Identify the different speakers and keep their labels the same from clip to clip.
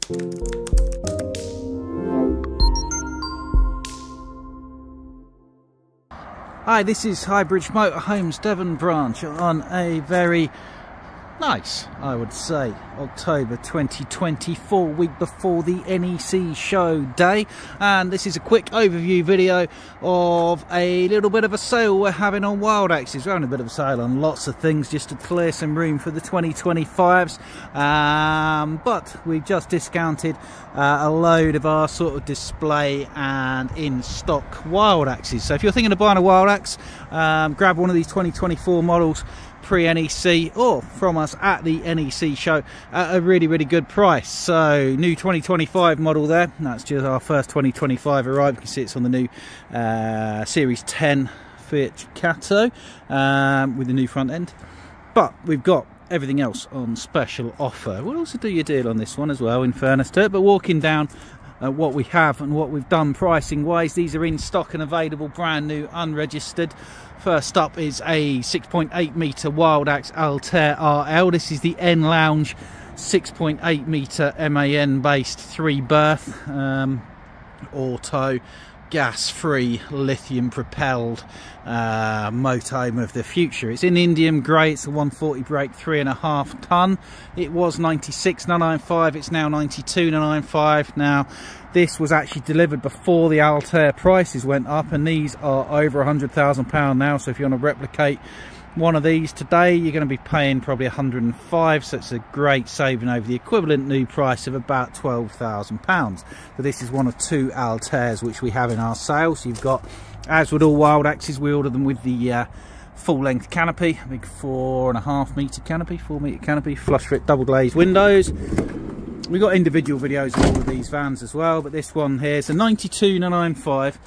Speaker 1: Hi, this is Highbridge Motorhomes Devon branch on a very nice, I would say, October 2024, week before the NEC show day, and this is a quick overview video of a little bit of a sale we're having on Wildax. We're having a bit of a sale on lots of things just to clear some room for the 2025s, but we've just discounted a load of our sort of display and in stock Wildaxes. So if you're thinking of buying a Wildax, grab one of these 2024 models pre-NEC or from us at the NEC show at a really good price. So new 2025 model there, that's just our first 2025 arrived. You can see it's on the new Series 10 Fiat Cato with the new front end, but we've got everything else on special offer. We'll also do your deal on this one as well, in fairness to it. But walking down what we have and what we've done pricing wise, these are in stock and available, brand new, unregistered. First up is a 6.8 metre Wildax Altair RL. This is the N Lounge 6.8 metre MAN based 3-berth auto gas free lithium propelled motorhome of the future. It's in indium grey, it's a 140 brake 3.5 tonne. It was 96,995, it's now 92,995. Now this was actually delivered before the Altair prices went up, and these are over £100,000 now. So if you want to replicate one of these today, you're going to be paying probably 105, so it's a great saving over the equivalent new price of about £12,000. So this is one of two Altairs which we have in our sale. So you've got, as with all Wildaxes, we order them with the full length canopy, a big 4.5 metre canopy, 4 metre canopy, flush fit double glazed windows. We've got individual videos of all of these vans as well, but this one here is a 92,995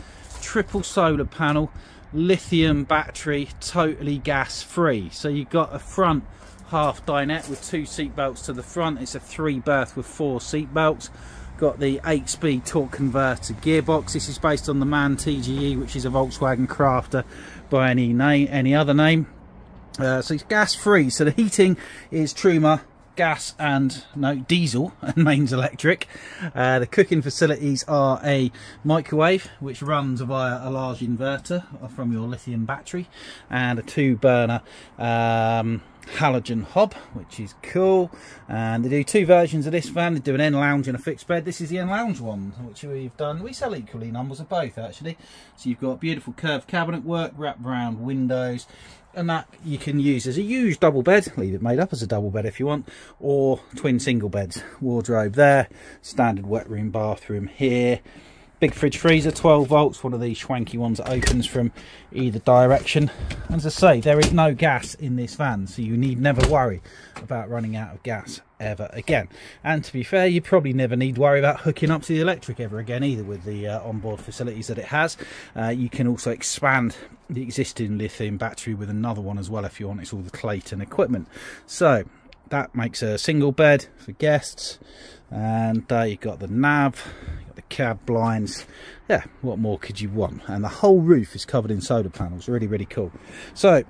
Speaker 1: triple solar panel lithium battery, totally gas free. So you've got a front half dinette with 2 seat belts to the front. It's a 3-berth with 4 seat belts. Got the 8-speed torque converter gearbox. This is based on the MAN TGE, which is a Volkswagen Crafter by any other name. So it's gas free, so the heating is Truma gas and diesel and mains electric. The cooking facilities are a microwave which runs via a large inverter from your lithium battery, and a 2-burner halogen hob, which is cool. And they do 2 versions of this van. They do an N Lounge and a fixed bed. This is the N Lounge one, which we've done. We sell equally numbers of both actually. So you've got beautiful curved cabinet work, wrap round windows, and that you can use as a huge double bed. Leave it made up as a double bed if you want, or twin single beds. Wardrobe there, standard wet room bathroom here, big fridge freezer, 12 volts, one of these schwanky ones that opens from either direction. As I say, there is no gas in this van, so you need never worry about running out of gas ever again. And to be fair, you probably never need to worry about hooking up to the electric ever again either, with the onboard facilities that it has. You can also expand the existing lithium battery with another one as well if you want. It's all the Clayton equipment. So that makes a single bed for guests, and you've got the nav, you've got the cab blinds. Yeah, what more could you want? And the whole roof is covered in solar panels. Really cool. So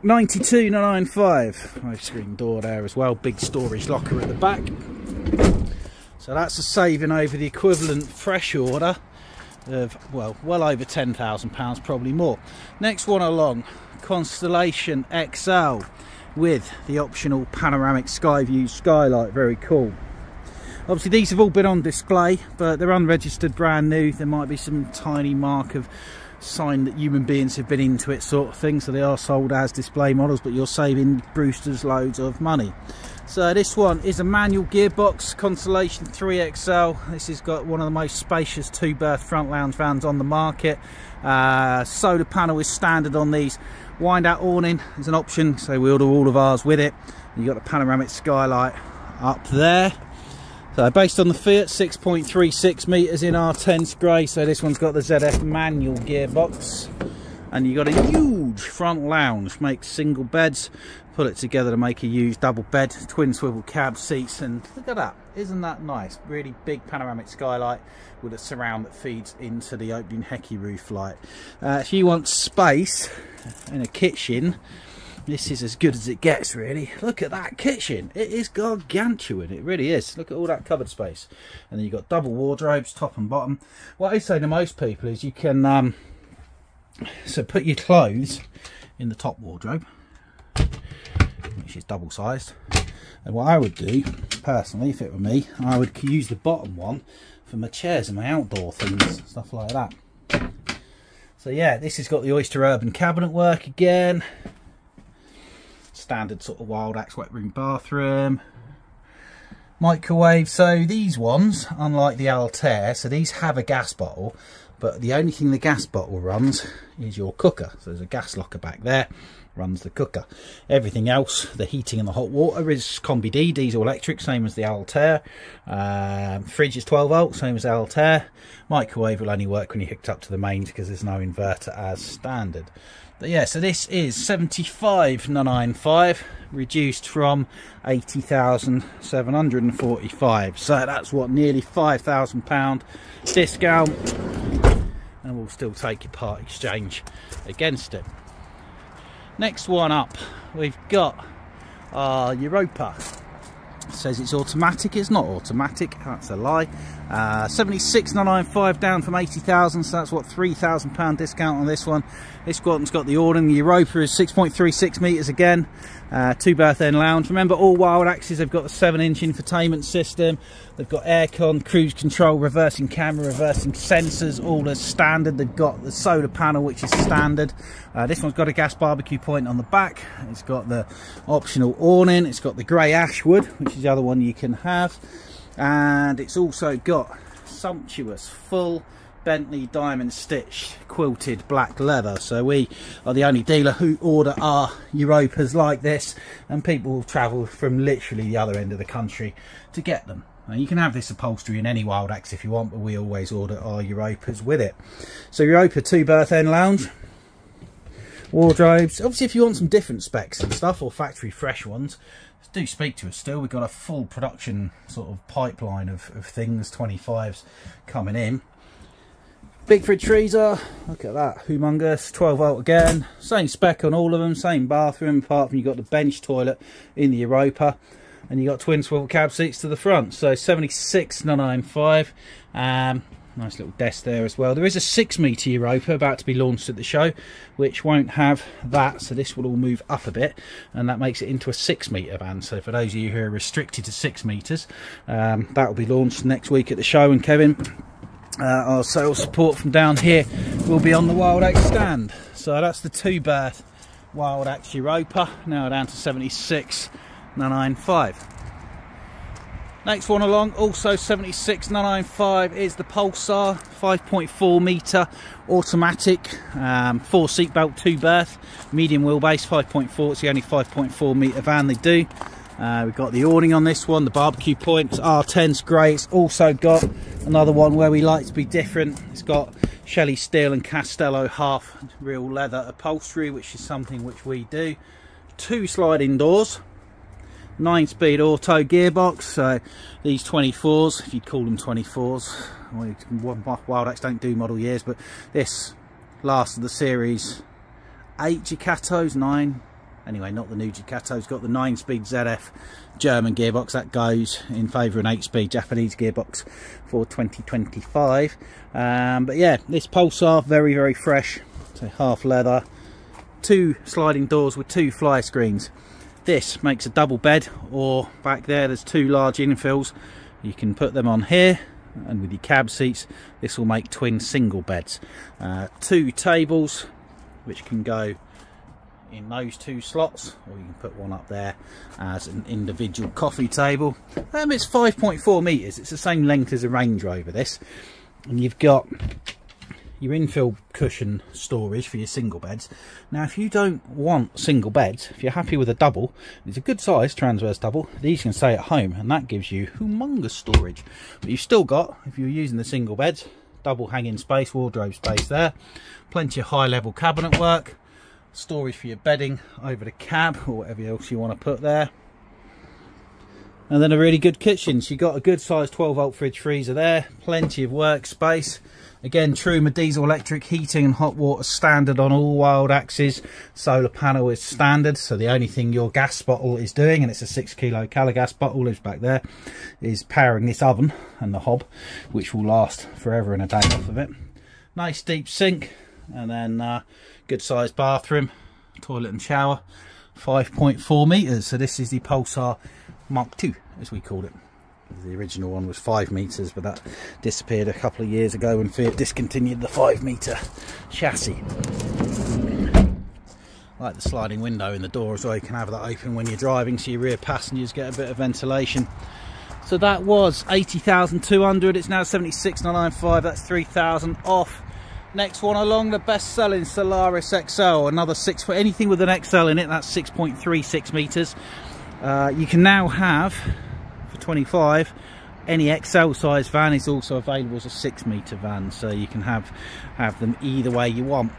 Speaker 1: 92,995. Nice screen door there as well, big storage locker at the back. So that's a saving over the equivalent fresh order of, well over £10,000, probably more. Next one along, Constellation XL with the optional panoramic sky view skylight. Very cool. Obviously these have all been on display, but they're unregistered, brand new. There might be some tiny mark of sign that human beings have been into it, sort of thing. So they are sold as display models, but you're saving Brewster's loads of money. So this one is a manual gearbox, Constellation 3XL. This has got one of the most spacious 2-berth front lounge vans on the market. Solar panel is standard on these. Wind out awning is an option, so we order all of ours with it. You've got the panoramic skylight up there. So based on the Fiat, 6.36 metres in R10 grey. So this one's got the ZF manual gearbox. And you've got a huge front lounge, makes single beds, put it together to make a huge double bed, twin swivel cab seats, and look at that, isn't that nice? Really big panoramic skylight with a surround that feeds into the opening Hecky roof light. If you want space in a kitchen, this is as good as it gets, really. Look at that kitchen. It is gargantuan. It really is. Look at all that cupboard space. And then you've got double wardrobes, top and bottom. What I say to most people is you can so put your clothes in the top wardrobe, which is double sized. And what I would do, personally, if it were me, I would use the bottom one for my chairs and my outdoor things, stuff like that. So yeah, this has got the Oyster Urban cabinet work again. Standard sort of Wildax wet room bathroom. Microwave. So these ones, unlike the Altair, so these have a gas bottle, but the only thing the gas bottle runs is your cooker. So there's a gas locker back there, runs the cooker. Everything else, the heating and the hot water, is Combi D, diesel electric, same as the Altair. Fridge is 12 volt, same as the Altair. Microwave will only work when you're hooked up to the mains because there's no inverter as standard. But yeah, so this is 75,995, reduced from 80,745. So that's what, nearly £5,000 discount, and we'll still take your part exchange against it. Next one up, we've got our Europa. It says it's automatic. It's not automatic, that's a lie. 76,995 down from 80,000, so that's what, £3,000 discount on this one. This one's got the awning. The Europa is 6.36 metres again, 2-berth end lounge. Remember, all Wildaxes, they've got the 7-inch infotainment system. They've got aircon, cruise control, reversing camera, reversing sensors, all as standard. They've got the solar panel, which is standard. This one's got a gas barbecue point on the back. It's got the optional awning. It's got the grey ashwood, which is the other one you can have. And it's also got sumptuous full Bentley diamond stitch quilted black leather. So we are the only dealer who order our Europas like this, and people will travel from literally the other end of the country to get them. Now, you can have this upholstery in any Wildax if you want, but we always order our Europas with it. So Europa 2-berth end lounge, wardrobes. Obviously, if you want some different specs and stuff, or factory fresh ones, do speak to us still. We've got a full production sort of pipeline of things, 25s coming in. Big fridge freezer, look at that, humongous, 12 volt again, same spec on all of them, same bathroom, apart from you've got the bench toilet in the Europa, and you've got twin swivel cab seats to the front. So 76,995. Nice little desk there as well. There is a 6-metre Europa about to be launched at the show, which won't have that, so this will all move up a bit, and that makes it into a 6-metre van. So for those of you who are restricted to 6 metres, that will be launched next week at the show, and Kevin, our sales support from down here, will be on the Wildax stand. So that's the 2-berth Wildax Europa, now down to 76,995. Next one along, also 76,995, is the Pulsar 5.4 metre automatic, 4-seat belt, 2-berth, medium wheelbase, 5.4. It's the only 5.4 metre van they do. We've got the awning on this one, the barbecue point, it's R10's grey. It's also got another one where we like to be different. It's got Shelley steel and Castello half real leather upholstery, which is something which we do. 2 sliding doors, 9-speed auto gearbox. So these 24s, if you call them 24s, Wildax don't do model years, but this last of the series 8 Ducatos, 9, anyway, not the new Ducato's got the 9-speed ZF German gearbox. That goes in favour of an 8-speed Japanese gearbox for 2025. But yeah, this Pulsar, very, very fresh. So half leather, 2 sliding doors with 2 fly screens. This makes a double bed, or back there there's 2 large infills. You can put them on here, and with your cab seats this will make twin single beds. 2 tables which can go in those 2 slots, or you can put one up there as an individual coffee table. It's 5.4 metres, it's the same length as a Range Rover, this. And you've got your infill cushion storage for your single beds. Now if you don't want single beds, if you're happy with a double, it's a good size transverse double, these can stay at home, and that gives you humongous storage. But you've still got, if you're using the single beds, double hanging space, wardrobe space there, plenty of high level cabinet work, storage for your bedding over the cab or whatever else you want to put there. And then a really good kitchen. So you got a good sized 12-volt fridge freezer there, plenty of workspace. Again, Truma diesel electric heating and hot water standard on all Wildaxes. Solar panel is standard, so the only thing your gas bottle is doing, and it's a 6 kilo Calagas bottle, lives back there, is powering this oven and the hob, which will last forever and a day off of it. Nice deep sink, and then good sized bathroom, toilet and shower, 5.4 meters. So this is the Pulsar Mark II, as we called it. The original one was 5 meters, but that disappeared a couple of years ago when Fiat discontinued the 5 meter chassis. Like the sliding window in the door as well, you can have that open when you're driving so your rear passengers get a bit of ventilation. So that was 80,200. It's now 76,995. That's 3,000 off. Next one along, the best selling Solaris XL, another 6 foot, anything with an XL in it, that's 6.36 meters. You can now have, for 25, any XL size van is also available as a 6 meter van, so you can have them either way you want.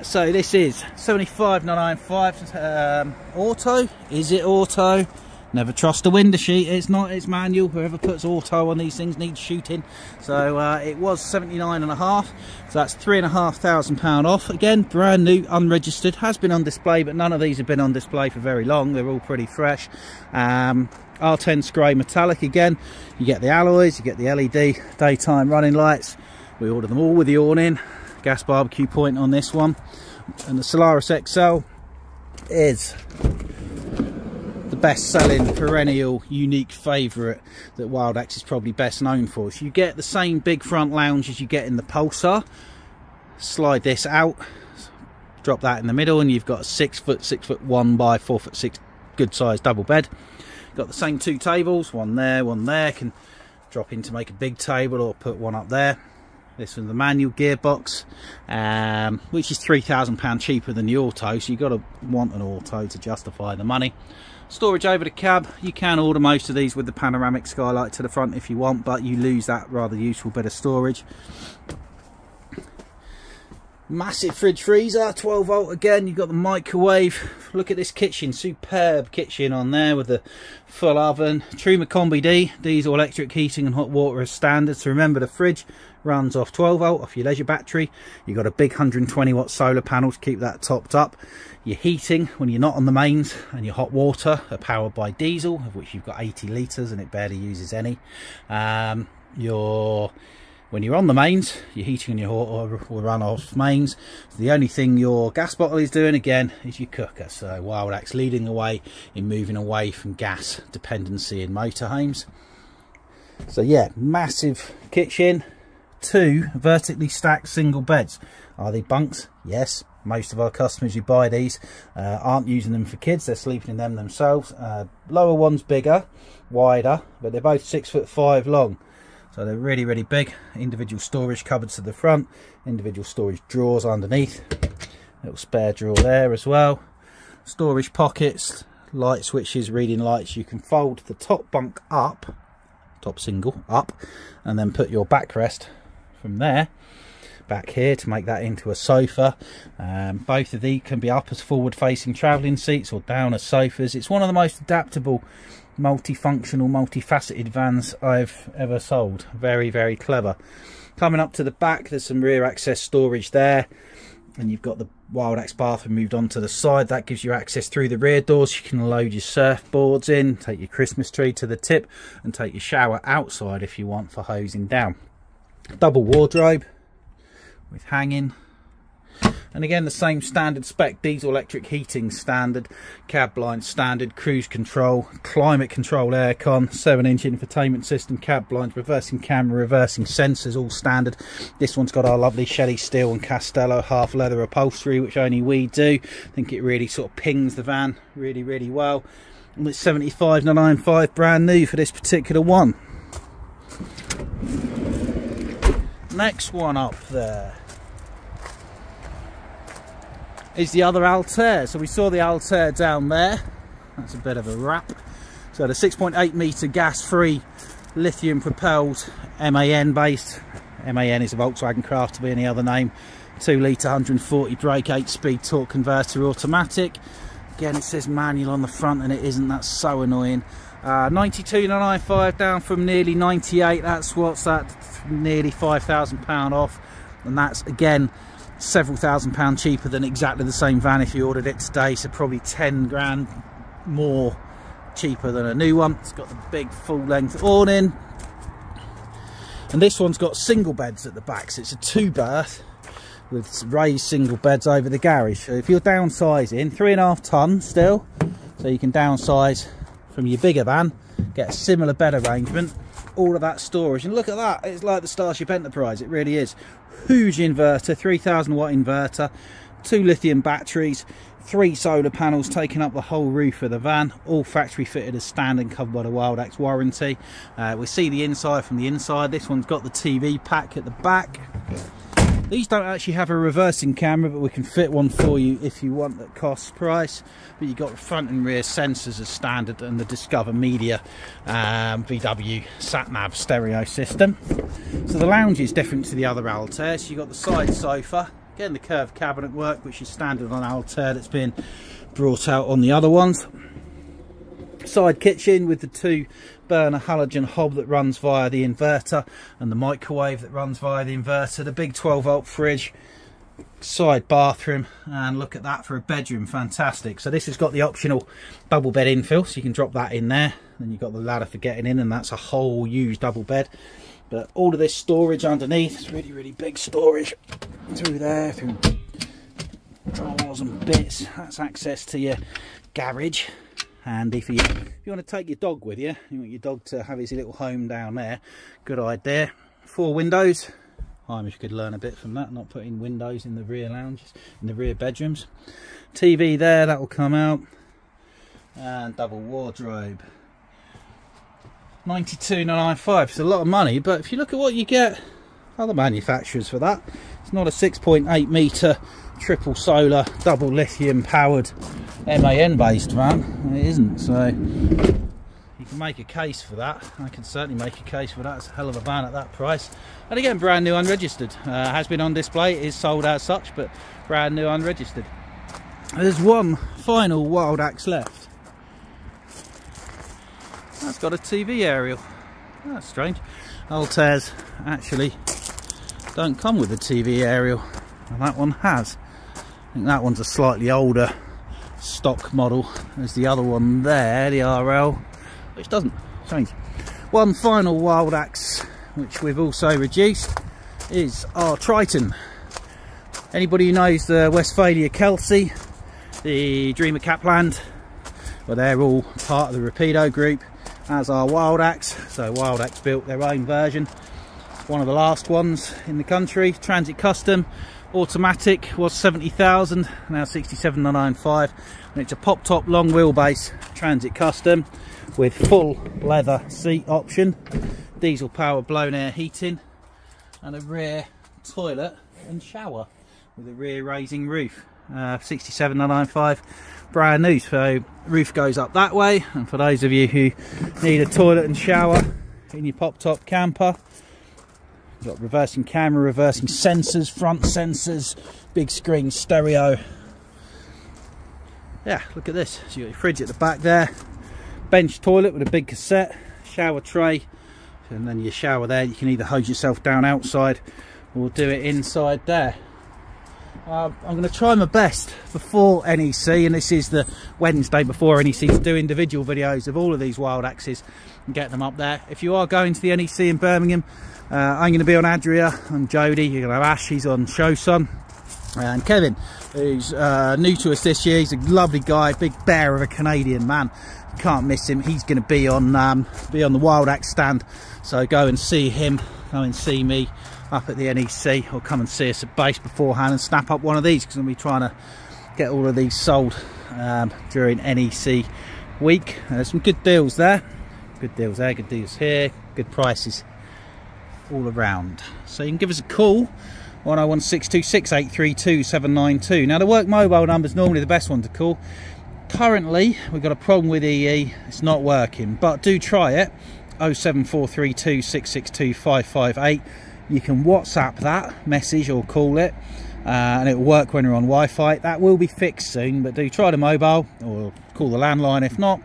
Speaker 1: So this is 75,995. Auto, is it auto? Never trust a window sheet, it's not, it's manual. Whoever puts auto on these things needs shooting. So it was 79.5, so that's £3,500 off. Again, brand new, unregistered, has been on display, but none of these have been on display for very long. They're all pretty fresh. R10 grey metallic. Again, you get the alloys, you get the LED daytime running lights. We order them all with the awning, gas barbecue point on this one. And the Solaris XL is the best selling, perennial, unique favourite that Wildax is probably best known for. So you get the same big front lounge as you get in the Pulsar. Slide this out, drop that in the middle, and you've got a 6 foot 1 by 4 foot 6 good sized double bed. Got the same 2 tables, one there, can drop in to make a big table or put one up there. This one's the manual gearbox, which is £3,000 cheaper than the auto, so you've got to want an auto to justify the money. Storage over the cab. You can order most of these with the panoramic skylight to the front if you want, but you lose that rather useful bit of storage. Massive fridge freezer, 12 volt again. You've got the microwave. Look at this kitchen, superb kitchen on there with the full oven. Truma Combi D, diesel electric heating and hot water as standard. So remember, the fridge runs off 12 volt off your leisure battery. You've got a big 120 watt solar panel to keep that topped up. Your heating when you're not on the mains, and your hot water are powered by diesel, of which you've got 80 litres and it barely uses any. When you're on the mains, your heating and your hot water will run off mains. So the only thing your gas bottle is doing again is your cooker. So Wildax leading the way in moving away from gas dependency in motorhomes. So yeah, massive kitchen, 2 vertically stacked single beds. Are they bunks? Yes. Most of our customers who buy these aren't using them for kids, they're sleeping in them themselves. Lower one's bigger, wider, but they're both 6'5" long. So they're really, really big. Individual storage cupboards to the front, individual storage drawers underneath. Little spare drawer there as well. Storage pockets, light switches, reading lights. You can fold the top bunk up, top single up, and then put your backrest from there back here to make that into a sofa. Both of these can be up as forward facing travelling seats or down as sofas. It's one of the most adaptable, multifunctional, multifaceted vans I've ever sold. Very, very clever. Coming up to the back, there's some rear access storage there, and you've got the Wildax bathroom moved on to the side. That gives you access through the rear doors. You can load your surfboards in, take your Christmas tree to the tip, and take your shower outside if you want for hosing down. Double wardrobe with hanging, and again the same standard spec, diesel electric heating standard, cab blinds standard, cruise control, climate control aircon, 7-inch infotainment system, cab blinds, reversing camera, reversing sensors, all standard. This one's got our lovely Shelly steel and Castello half leather upholstery, which only we do. I think it really sort of pings the van really, really well, and it's 75,995 brand new for this particular one. Next one up there is the other Altair. So we saw the Altair down there. That's a bit of a wrap. So the 6.8 metre gas-free, lithium propelled, MAN based. MAN is a Volkswagen craft to be any other name. 2 litre 140 brake, 8-speed torque converter automatic. Again, it says manual on the front and it isn't. That's so annoying. 92,995 down from nearly 98. That's what's that, nearly £5,000 off, and that's again several £1,000 cheaper than exactly the same van if you ordered it today, so probably 10 grand more cheaper than a new one. It's got the big full length awning, and this one's got single beds at the back, so it's a 2-berth with raised single beds over the garage. So if you're downsizing, 3.5 tonne still, so you can downsize from your bigger van, get a similar bed arrangement, all of that storage. And look at that, it's like the Starship Enterprise, it really is. Huge inverter, 3,000 watt inverter, 2 lithium batteries, 3 solar panels taking up the whole roof of the van, all factory fitted as standard, covered by the Wildax warranty. We see the inside from the inside. This one's got the TV pack at the back. These don't actually have a reversing camera, but we can fit one for you if you want at cost price. But you've got the front and rear sensors as standard, and the Discover Media VW sat-nav stereo system. So the lounge is different to the other Altairs. You've got the side sofa, again the curved cabinet work, which is standard on Altair, that's been brought out on the other ones. Side kitchen with the 2-burner halogen hob that runs via the inverter, and the microwave that runs via the inverter, the big 12-volt fridge, side bathroom, and look at that for a bedroom, fantastic. So this has got the optional double bed infill, so you can drop that in there. Then you've got the ladder for getting in, and that's a whole huge double bed. But all of this storage underneath, it's really big storage through there, through drawers and bits. That's access to your garage. Handy for you. If you want to take your dog with you, you want your dog to have his little home down there, good idea. 4 windows. Hamish could learn a bit from that, not putting windows in the rear lounges, in the rear bedrooms. TV there, that will come out. And double wardrobe. 92,995. It's a lot of money, but if you look at what you get other manufacturers for that, it's not a 6.8 metre triple solar double lithium powered MAN based van, it isn't. So you can make a case for that. I can certainly make a case for that. It's a hell of a van at that price, and again brand new unregistered. Has been on display, it is sold as such, but brand new unregistered. There's one final Wildax left. That's got a TV aerial. That's strange. Altairs actually don't come with a TV aerial, and that one has. I think that one's a slightly older stock model as the other one there, the RL, which doesn't. Strange. One final Wildax which we've also reduced is our Triton. Anybody who knows the Westphalia Kelsey, the Dreamer Capland, well, they're all part of the Rapido group, as are Wildax. So Wildax built their own version, one of the last ones in the country. Transit Custom, automatic, was 70,000, now 67,995, and it's a pop top long wheelbase Transit Custom with full leather seat option, diesel powered blown air heating, and a rear toilet and shower with a rear raising roof. 67,995, brand new. So roof goes up that way, and for those of you who need a toilet and shower in your pop top camper, you've got reversing camera, reversing sensors, front sensors, big screen stereo. Yeah, look at this. So you've got your fridge at the back there, bench toilet with a big cassette, shower tray, and then your shower there. You can either hose yourself down outside or do it inside there. I'm going to try my best before NEC, and this is the Wednesday before NEC, to do individual videos of all of these Wildaxes and get them up there. If you are going to the NEC in Birmingham, I'm going to be on Adria, I'm Jody, you're going to have Ash, he's on Showson, and Kevin, who's new to us this year. He's a lovely guy, big bear of a Canadian man, you can't miss him. He's going to be on the Wildax stand, so go and see him, come and see me up at the NEC, or come and see us at base beforehand and snap up one of these, because I'm going to be trying to get all of these sold during NEC week. There's some good deals there, good deals there, good deals here, good prices all around. So you can give us a call, 10162 832 792. Now the work mobile number is normally the best one to call. Currently we've got a problem with EE, it's not working, but do try it. 07432 662 558. You can WhatsApp that message or call it, and it will work when you're on Wi-Fi. That will be fixed soon, but do try the mobile or call the landline if not.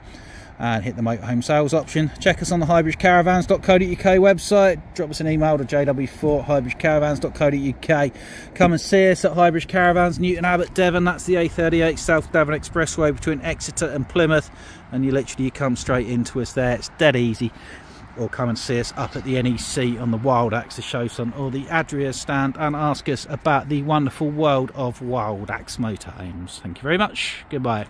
Speaker 1: and hit the motorhome sales option. Check us on the highbridgecaravans.co.uk website. Drop us an email to jw4@highbridgecaravans.co.uk. Come and see us at Highbridge Caravans, Newton Abbot, Devon. That's the A38 South Devon Expressway between Exeter and Plymouth, and you come straight into us there. It's dead easy. Or come and see us up at the NEC on the Wildax, the show son, or the Adria stand, and ask us about the wonderful world of Wildax motorhomes. Thank you very much. Goodbye.